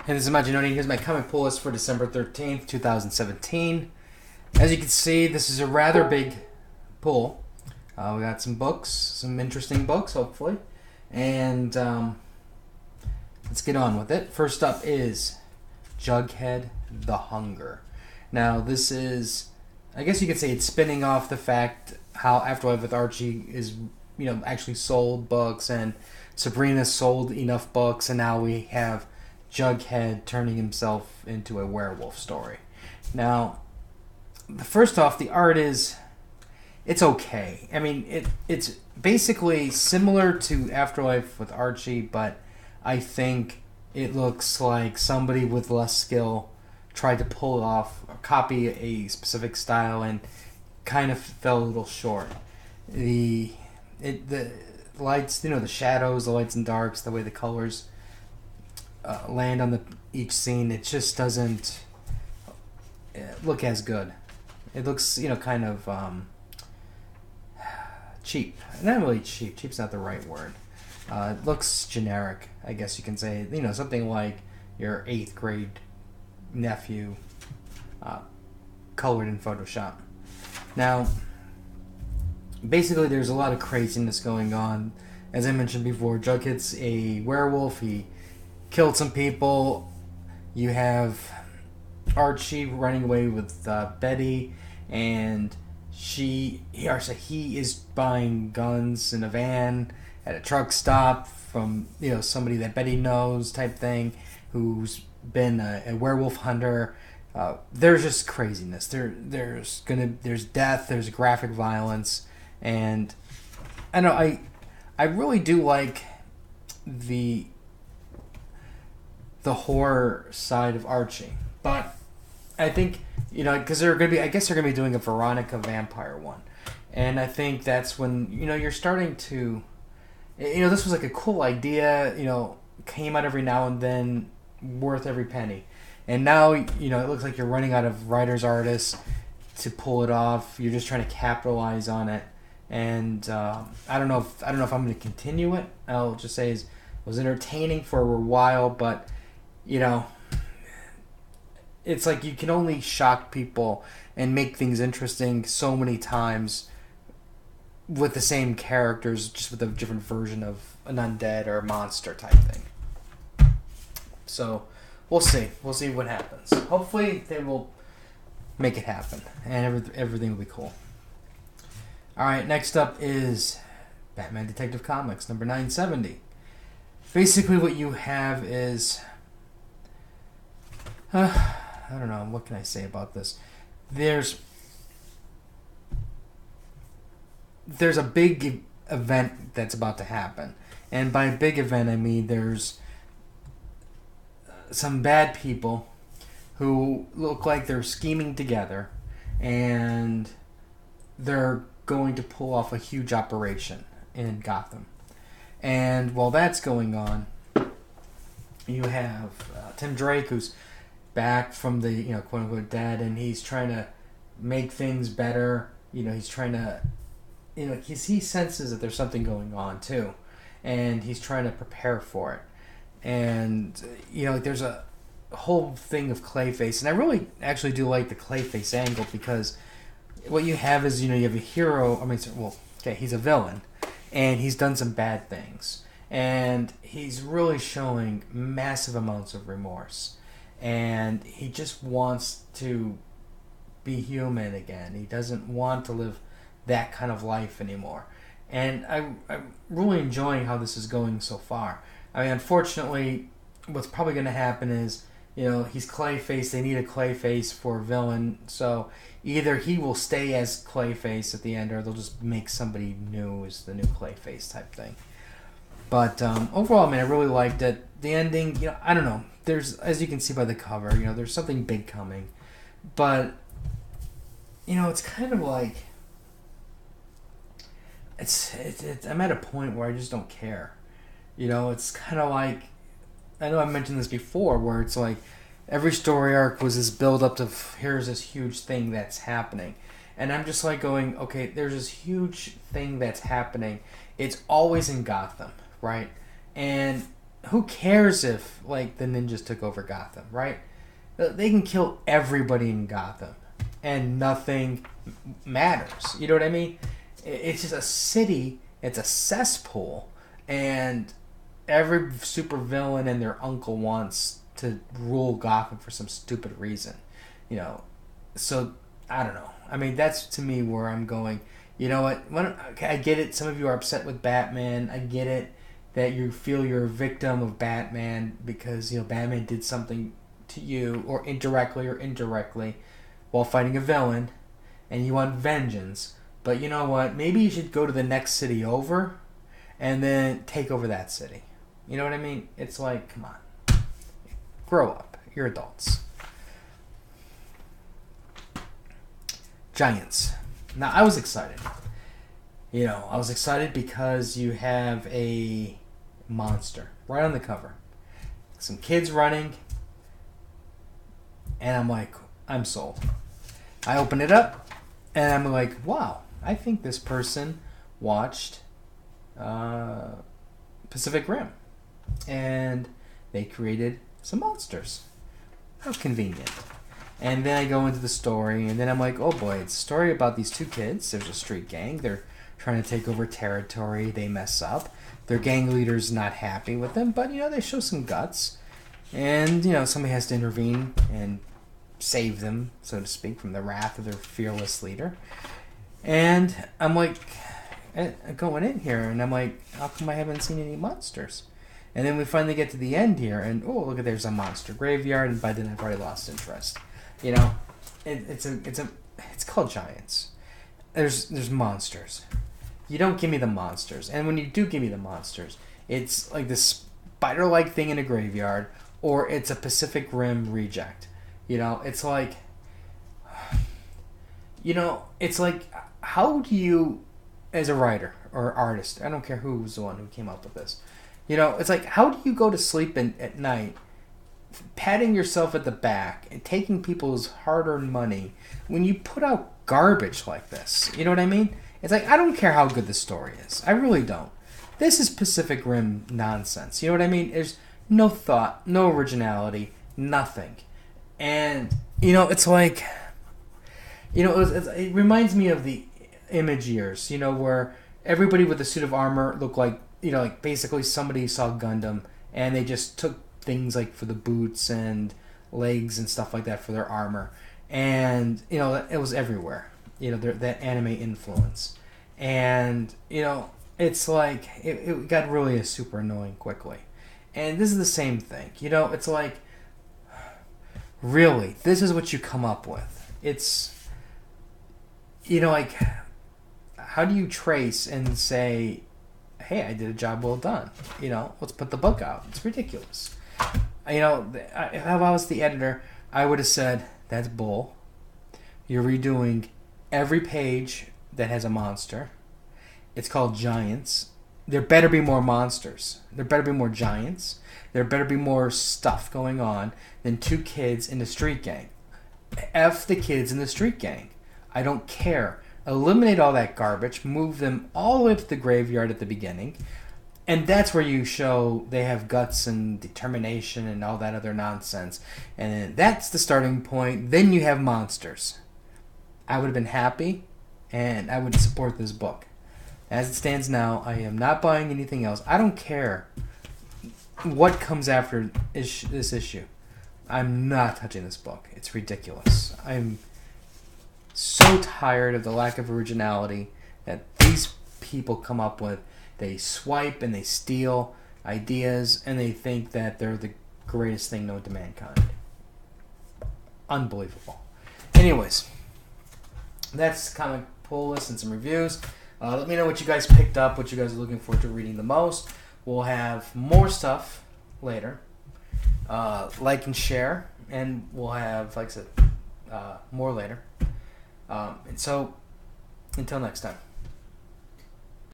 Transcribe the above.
Hey, this is Majin. Here's my comic pull list for December 13th, 2017. As you can see, this is a rather big pull. We got some books, some interesting books, hopefully. And let's get on with it. First up is Jughead the Hunger. Now, this is, I guess you could say it's spinning off the fact how Afterlife with Archie is, actually sold books, and Sabrina sold enough books, and now we have Jughead turning himself into a werewolf story. Now, first off, the art is, it's okay. I mean, it's basically similar to Afterlife with Archie, but I think it looks like somebody with less skill tried to pull off or copy a specific style and kind of fell a little short. The lights, the shadows, the lights and darks, the way the colors land on each scene, it just doesn't look as good. It looks, kind of cheap. Not really cheap. Cheap's not the right word. It looks generic, I guess you can say. Something like your 8th grade nephew colored in Photoshop. Now, basically, there's a lot of craziness going on. As I mentioned before, Jughead's a werewolf. He killed some people. You have Archie running away with Betty, and he is buying guns in a van at a truck stop from somebody that Betty knows, type thing, who's been a werewolf hunter. There's just craziness. There's death. There's graphic violence, and I know I really do like the horror side of Archie, but I think because I guess they're gonna be doing a Veronica vampire one, and I think that's when you're starting to, this was like a cool idea, came out every now and then, worth every penny, and now it looks like you're running out of writers, artists to pull it off. You're just trying to capitalize on it, and I don't know if I'm going to continue it. I'll just say it was entertaining for a while, but it's like you can only shock people and make things interesting so many times with the same characters, just with a different version of an undead or a monster type thing. So we'll see. We'll see what happens. Hopefully they will make it happen, and everything will be cool. All right, next up is Batman Detective Comics number 970. Basically, what you have is, I don't know, what can I say about this? There's a big event that's about to happen, and by big event I mean there's some bad people who look like they're scheming together, and they're going to pull off a huge operation in Gotham. And while that's going on, you have Tim Drake, who's back from the quote unquote dead, and he's trying to make things better. He's trying to he senses that there's something going on too, and he's trying to prepare for it. And there's a whole thing of Clayface, and I really actually do like the Clayface angle, because what you have is you have a hero. He's a villain, and he's done some bad things, and he's really showing massive amounts of remorse, and he just wants to be human again. He doesn't want to live that kind of life anymore, and I'm really enjoying how this is going so far. I mean, unfortunately, what's probably going to happen is, he's Clayface. They need a Clayface for a villain, so either he will stay as Clayface at the end, or they'll just make somebody new as the new Clayface type thing. But overall, I really liked it. The ending, I don't know. There's, as you can see by the cover, there's something big coming, but it's kind of like I'm at a point where I just don't care. It's kind of like, I know I mentioned this before, where it's like every story arc was this build up to here's this huge thing that's happening, and I'm just like going, okay, there's this huge thing that's happening. It's always in Gotham, right? And who cares if like the ninjas took over Gotham, right? They can kill everybody in Gotham, and nothing matters. You know what I mean? It's just a city. It's a cesspool, and every supervillain and their uncle wants to rule Gotham for some stupid reason. You know, so I don't know. I mean, that's to me where I'm going. You know what? I get it. Some of you are upset with Batman. I get it that you feel you're a victim of Batman because Batman did something to you, or indirectly, while fighting a villain, and you want vengeance. But you know what? Maybe you should go to the next city over, and then take over that city. You know what I mean? It's like, come on, grow up. You're adults. Giants. Now, I was excited. I was excited because you have a monster right on the cover. Some kids running. And I'm like, I'm sold. I open it up, and I'm like, wow, I think this person watched Pacific Rim. And they created some monsters. How convenient. And then I go into the story, and then I'm like, oh boy, it's a story about these two kids. There's a street gang. They're trying to take over territory. They mess up. Their gang leader's not happy with them, but, they show some guts. And, somebody has to intervene and save them, so to speak, from the wrath of their fearless leader. And I'm like, going in here, and I'm like, how come I haven't seen any monsters? And then we finally get to the end here, and oh, look, there's a monster graveyard, and by then I've already lost interest. It's called Giants. There's monsters. You don't give me the monsters, and when you do give me the monsters, it's like this spider-like thing in a graveyard, or it's a Pacific Rim reject. It's like, it's like, how do you, as a writer or artist, I don't care who was the one who came up with this, it's like, how do you go to sleep at night patting yourself at the back and taking people's hard-earned money when you put out garbage like this? You know what I mean? It's like, I don't care how good the story is. I really don't. This is Pacific Rim nonsense. You know what I mean? There's no thought, no originality, nothing. And, it's like, it reminds me of the Image years, where everybody with a suit of armor looked like, like basically somebody saw Gundam and they just took things like for the boots and legs and stuff like that for their armor. And, it was everywhere, that anime influence. And, it's like, it got really super annoying quickly. And this is the same thing. It's like, really, this is what you come up with. It's, like, how do you trace and say, hey, I did a job well done? Let's put the book out. It's ridiculous. If I was the editor, I would have said, that's bull. You're redoing every page that has a monster. It's called Giants. There better be more monsters. There better be more giants. There better be more stuff going on than two kids in the street gang. F the kids in the street gang. I don't care. Eliminate all that garbage. Move them all the way to the graveyard at the beginning. And that's where you show they have guts and determination and all that other nonsense. And that's the starting point. Then you have monsters. I would have been happy, and I would support this book. As it stands now, I am not buying anything else. I don't care what comes after this issue. I'm not touching this book. It's ridiculous. I'm so tired of the lack of originality that these people come up with. They swipe and they steal ideas, and they think that they're the greatest thing known to mankind. Unbelievable. Anyways, that's comic pull list and some reviews. Let me know what you guys picked up, what you guys are looking forward to reading the most. We'll have more stuff later. Like and share, and we'll have, like I said, more later. And so, until next time.